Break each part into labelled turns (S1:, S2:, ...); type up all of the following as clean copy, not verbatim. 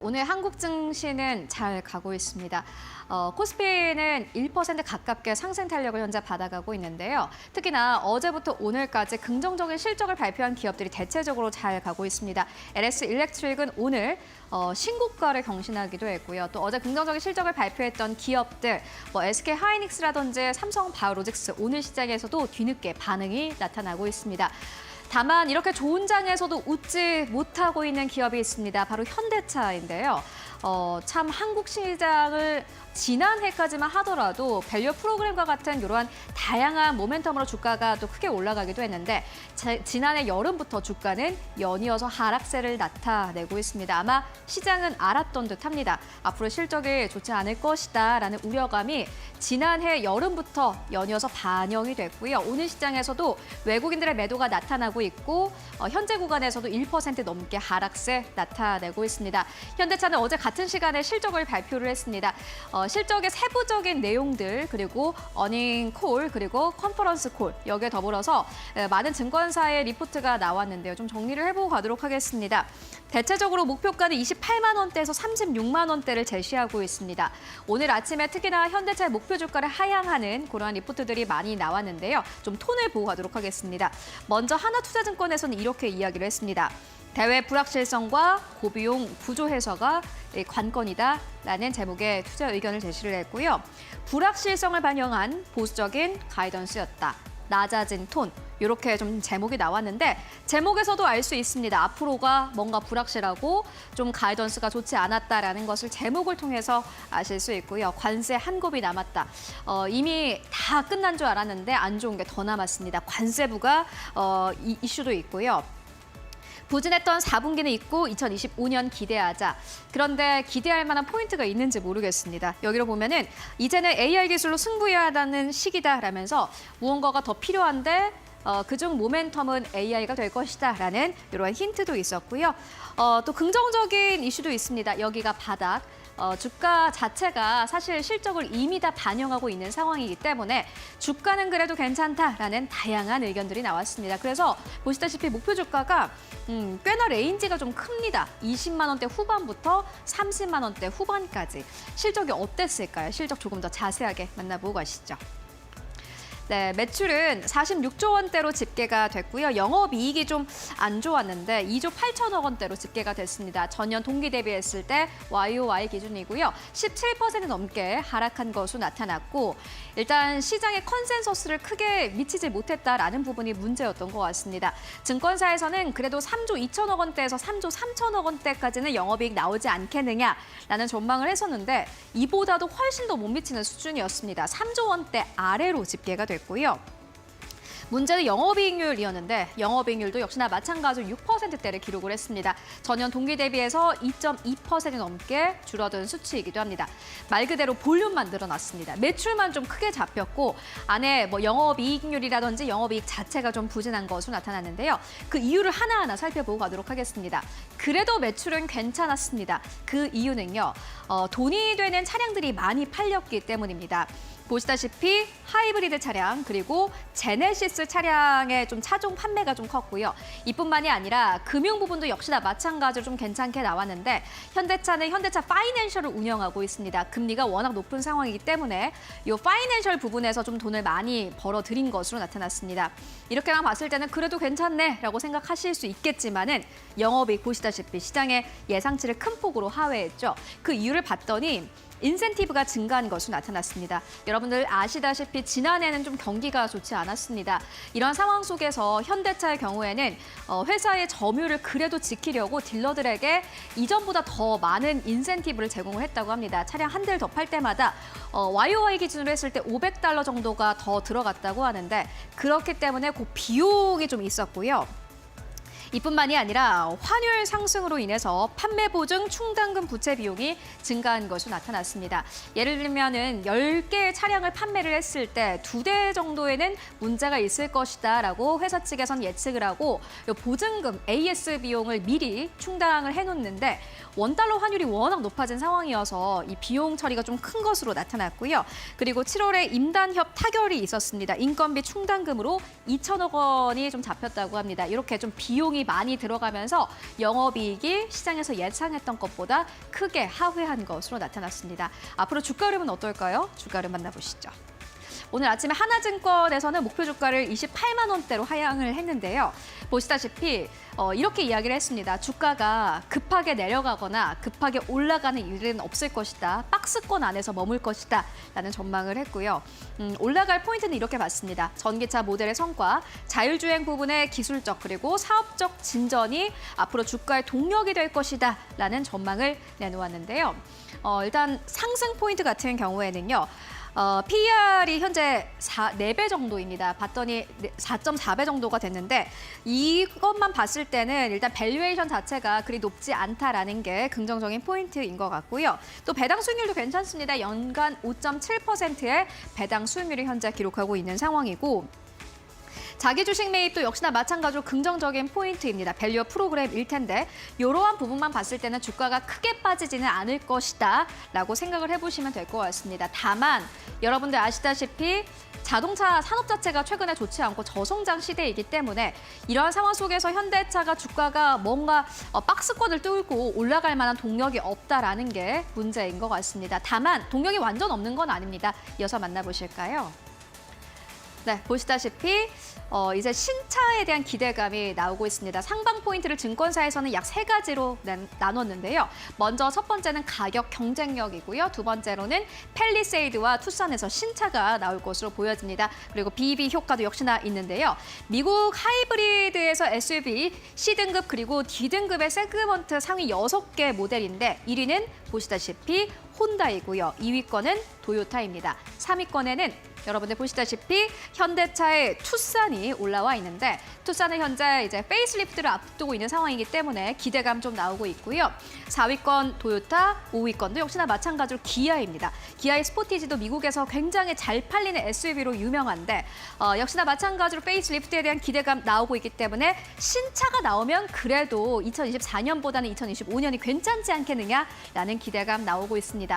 S1: 오늘 한국 증시는 잘 가고 있습니다. 코스피는 1% 가깝게 상승 탄력을 현재 받아가고 있는데요. 특히나 어제부터 오늘까지 긍정적인 실적을 발표한 기업들이 대체적으로 잘 가고 있습니다. LS 일렉트릭은 오늘 신고가를 경신하기도 했고요. 또 어제 긍정적인 실적을 발표했던 기업들, SK 하이닉스라든지 삼성 바이오로직스 오늘 시장에서도 뒤늦게 반응이 나타나고 있습니다. 다만 이렇게 좋은 장에서도 웃지 못하고 있는 기업이 있습니다. 바로 현대차인데요. 참 한국 시장을 지난해까지만 하더라도 밸류 프로그램과 같은 이러한 다양한 모멘텀으로 주가가 또 크게 올라가기도 했는데 지난해 여름부터 주가는 연이어서 하락세를 나타내고 있습니다. 아마 시장은 알았던 듯합니다. 앞으로 실적이 좋지 않을 것이다라는 우려감이 지난해 여름부터 연이어서 반영이 됐고요. 오늘 시장에서도 외국인들의 매도가 나타나고 있고 현재 구간에서도 1% 넘게 하락세 나타내고 있습니다. 현대차는 어제 같은 시간에 실적을 발표를 했습니다. 실적의 세부적인 내용들 그리고 어닝 콜 그리고 컨퍼런스 콜 여기에 더불어서 많은 증권사의 리포트가 나왔는데요. 좀 정리를 해보고 가도록 하겠습니다. 대체적으로 목표가는 28만 원대에서 36만 원대를 제시하고 있습니다. 오늘 아침에 특히나 현대차의 목표 주가를 하향하는 그러한 리포트들이 많이 나왔는데요. 좀 톤을 보고 가도록 하겠습니다. 먼저 하나투자증권에서는 이렇게 이야기를 했습니다. 대외 불확실성과 고비용 구조 해소가 관건이다라는 제목의 투자 의견을 제시를 했고요. 불확실성을 반영한 보수적인 가이던스였다. 낮아진 톤, 이렇게 좀 제목이 나왔는데 제목에서도 알 수 있습니다. 앞으로가 뭔가 불확실하고 좀 가이던스가 좋지 않았다라는 것을 제목을 통해서 아실 수 있고요. 관세 한 곱이 남았다. 이미 다 끝난 줄 알았는데 안 좋은 게 더 남았습니다. 관세부가 이슈도 있고요. 부진했던 4분기는 있고 2025년 기대하자. 그런데 기대할 만한 포인트가 있는지 모르겠습니다. 여기로 보면은 이제는 AI 기술로 승부해야 한다는 시기다라면서 무언가가 더 필요한데 그중 모멘텀은 AI가 될 것이다라는 이러한 힌트도 있었고요. 또 긍정적인 이슈도 있습니다. 여기가 바닥. 주가 자체가 사실 실적을 이미 다 반영하고 있는 상황이기 때문에 주가는 그래도 괜찮다라는 다양한 의견들이 나왔습니다. 그래서 보시다시피 목표 주가가 꽤나 레인지가 좀 큽니다. 20만 원대 후반부터 30만 원대 후반까지. 실적이 어땠을까요? 실적 조금 더 자세하게 만나보고 가시죠. 네, 매출은 46조 원대로 집계가 됐고요. 영업이익이 좀 안 좋았는데 2조 8천억 원대로 집계가 됐습니다. 전년 동기 대비했을 때 YOY 기준이고요. 17% 넘게 하락한 것으로 나타났고 일단 시장의 컨센서스를 크게 미치지 못했다라는 부분이 문제였던 것 같습니다. 증권사에서는 그래도 3조 2천억 원대에서 3조 3천억 원대까지는 영업이익 나오지 않겠느냐라는 전망을 했었는데 이보다도 훨씬 더 못 미치는 수준이었습니다. 3조 원대 아래로 집계가 됐고요. 문제는 영업이익률이었는데 영업이익률도 역시나 마찬가지로 6%대를 기록을 했습니다. 전년 동기 대비해서 2.2% 넘게 줄어든 수치이기도 합니다. 말 그대로 볼륨만 늘어났습니다. 매출만 좀 크게 잡혔고 안에 영업이익률이라든지 영업이익 자체가 좀 부진한 것으로 나타났는데요. 그 이유를 하나하나 살펴보고 가도록 하겠습니다. 그래도 매출은 괜찮았습니다. 그 이유는요. 돈이 되는 차량들이 많이 팔렸기 때문입니다. 보시다시피 하이브리드 차량 그리고 제네시스 차량의 좀 차종 판매가 좀 컸고요. 이뿐만이 아니라 금융 부분도 역시나 마찬가지로 좀 괜찮게 나왔는데 현대차는 현대차 파이낸셜을 운영하고 있습니다. 금리가 워낙 높은 상황이기 때문에 이 파이낸셜 부분에서 좀 돈을 많이 벌어들인 것으로 나타났습니다. 이렇게만 봤을 때는 그래도 괜찮네라고 생각하실 수 있겠지만은 영업이익 보시다시피 시장의 예상치를 큰 폭으로 하회했죠. 그 이유를 봤더니 인센티브가 증가한 것으로 나타났습니다. 여러분들 아시다시피 지난해는 좀 경기가 좋지 않았습니다. 이런 상황 속에서 현대차의 경우에는 회사의 점유율을 그래도 지키려고 딜러들에게 이전보다 더 많은 인센티브를 제공을 했다고 합니다. 차량 한 대를 더 팔 때마다 YOY 기준으로 했을 때 $500 정도가 더 들어갔다고 하는데 그렇기 때문에 그 비용이 좀 있었고요. 이뿐만이 아니라 환율 상승으로 인해서 판매 보증 충당금 부채 비용이 증가한 것으로 나타났습니다. 예를 들면은 10개의 차량을 판매를 했을 때 2대 정도에는 문제가 있을 것이다라고 회사 측에선 예측을 하고 보증금 AS 비용을 미리 충당을 해놓는데 원달러 환율이 워낙 높아진 상황이어서 이 비용 처리가 좀 큰 것으로 나타났고요. 그리고 7월에 임단협 타결이 있었습니다. 인건비 충당금으로 2천억 원이 좀 잡혔다고 합니다. 이렇게 좀 비용이 비용이 많이 들어가면서 영업이익이 시장에서 예상했던 것보다 크게 하회한 것으로 나타났습니다. 앞으로 주가 흐름은 어떨까요? 주가 흐름 만나보시죠. 오늘 아침에 하나증권에서는 목표 주가를 28만 원대로 하향을 했는데요. 보시다시피 이렇게 이야기를 했습니다. 주가가 급하게 내려가거나 급하게 올라가는 일은 없을 것이다. 박스권 안에서 머물 것이다. 라는 전망을 했고요. 올라갈 포인트는 이렇게 봤습니다. 전기차 모델의 성과, 자율주행 부분의 기술적 그리고 사업적 진전이 앞으로 주가의 동력이 될 것이다. 라는 전망을 내놓았는데요. 일단 상승 포인트 같은 경우에는요. PER이 현재 4배 정도입니다. 봤더니 4.4배 정도가 됐는데 이것만 봤을 때는 일단 밸류에이션 자체가 그리 높지 않다라는 게 긍정적인 포인트인 것 같고요. 또 배당 수익률도 괜찮습니다. 연간 5.7%의 배당 수익률을 현재 기록하고 있는 상황이고 자기 주식 매입도 역시나 마찬가지로 긍정적인 포인트입니다. 밸류어 프로그램일 텐데 이러한 부분만 봤을 때는 주가가 크게 빠지지는 않을 것이다 라고 생각을 해보시면 될 것 같습니다. 다만 여러분들 아시다시피 자동차 산업 자체가 최근에 좋지 않고 저성장 시대이기 때문에 이러한 상황 속에서 현대차가 주가가 뭔가 박스권을 뚫고 올라갈 만한 동력이 없다라는 게 문제인 것 같습니다. 다만 동력이 완전 없는 건 아닙니다. 이어서 만나보실까요? 네, 보시다시피 이제 신차에 대한 기대감이 나오고 있습니다. 상방 포인트를 증권사에서는 약 3가지로 나눴는데요. 먼저 첫 번째는 가격 경쟁력이고요. 두 번째로는 팰리세이드와 투싼에서 신차가 나올 것으로 보여집니다. 그리고 BEV 효과도 역시나 있는데요. 미국 하이브리드에서 SUV C등급 그리고 D등급의 세그먼트 상위 6개 모델인데 1위는 보시다시피 혼다이고요. 2위권은 도요타입니다. 3위권에는 여러분들 보시다시피 현대차의 투싼이 올라와 있는데 투싼은 현재 이제 페이스리프트를 앞두고 있는 상황이기 때문에 기대감 좀 나오고 있고요. 4위권 도요타, 5위권도 역시나 마찬가지로 기아입니다. 기아의 스포티지도 미국에서 굉장히 잘 팔리는 SUV로 유명한데 역시나 마찬가지로 페이스리프트에 대한 기대감 나오고 있기 때문에 신차가 나오면 그래도 2024년보다는 2025년이 괜찮지 않겠느냐라는 기대감 나오고 있습니다.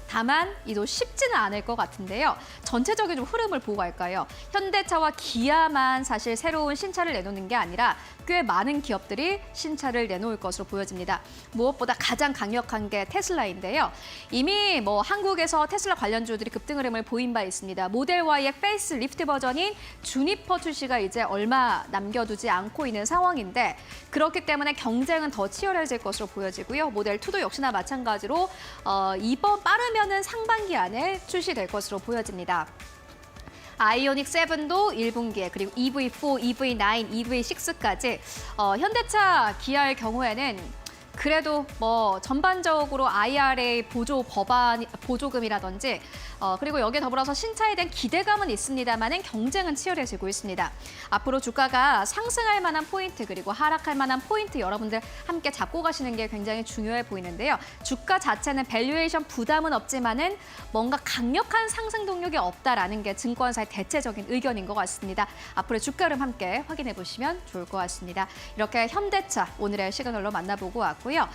S1: 다만 이도 쉽지는 않을 것 같은데요. 전체적인 좀 흐름을 보고 갈까요? 현대차와 기아만 사실 새로운 신차를 내놓는 게 아니라 꽤 많은 기업들이 신차를 내놓을 것으로 보여집니다. 무엇보다 가장 강력한 게 테슬라인데요. 이미 한국에서 테슬라 관련주들이 급등 흐름을 보인 바 있습니다. 모델 Y의 페이스 리프트 버전인 주니퍼 출시가 이제 얼마 남겨두지 않고 있는 상황인데 그렇기 때문에 경쟁은 더 치열해질 것으로 보여지고요. 모델 2도 역시나 마찬가지로 이번 빠르면은 상반기 안에 출시될 것으로 보여집니다. 아이오닉 7도 1분기에 그리고 EV4, EV9, EV6까지 현대차, 기아의 경우에는 그래도 전반적으로 IRA 보조금이라든지 그리고 여기에 더불어서 신차에 대한 기대감은 있습니다만은 경쟁은 치열해지고 있습니다. 앞으로 주가가 상승할 만한 포인트 그리고 하락할 만한 포인트 여러분들 함께 잡고 가시는 게 굉장히 중요해 보이는데요. 주가 자체는 밸류에이션 부담은 없지만은 뭔가 강력한 상승 동력이 없다라는 게 증권사의 대체적인 의견인 것 같습니다. 앞으로 주가 흐름 함께 확인해 보시면 좋을 것 같습니다. 이렇게 현대차 오늘의 시그널로 만나보고 왔고요.